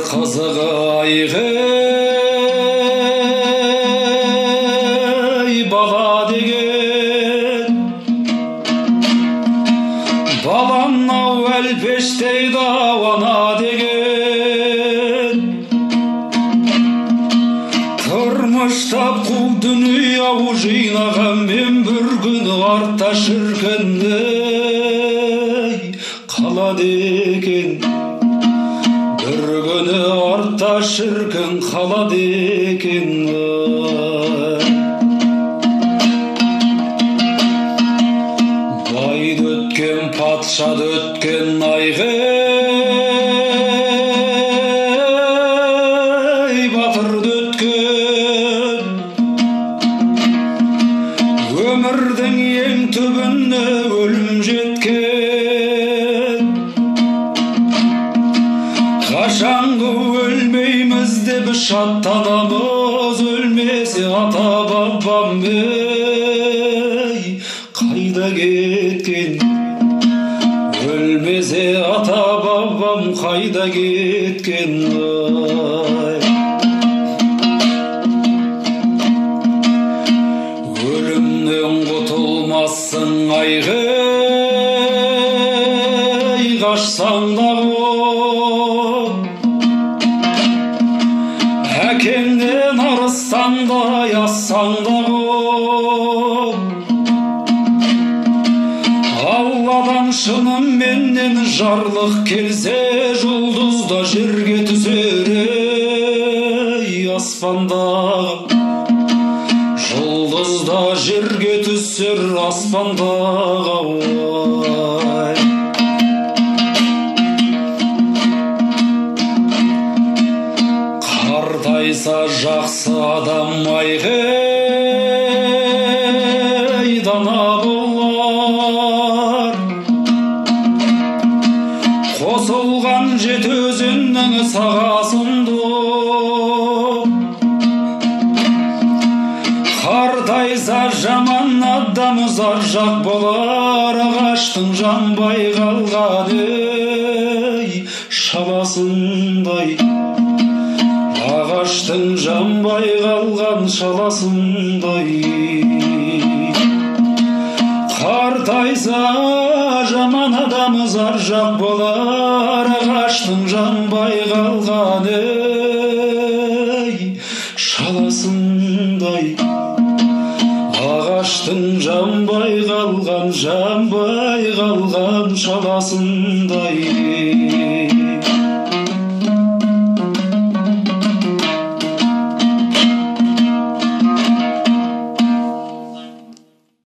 қызық айғай бала деген балам-ау әлпештей дауана деген тұрмыштап қу дүние-ау жинаған мен бір күні артта шіркін-ей қалады екен бір күні артта шіркін қалады екен байды өткен патшады өткен айғай батырды өткен өмірдің ең түбіне өлім жеткен қашанғы өлмейміз деп шаттанамыз өлмесе ата бабам ей қайда кеткен өлмесе ата бабам қайда кеткен өлімнен құтылмассың айғай қашсаң дағы әкеңнен арыссаң да язсаң дағы алладан шынымен жарлық келсе жұлдыз да жерге түсер ей аспанда жұлдыз да жерге түсер аспандағы қартайса жақсы адам айғай дана болар қосылған жеті өзеннің сағасында қартайса жаман адам заржақ болар ағаштың жанбай қалған ей шаласындай ағаштың жанбай қалған шаласындай қартайса жаман адам заржақ болар ағаштың жанбай қалған ей шаласындай ағаштың жанбай қалған шаласындай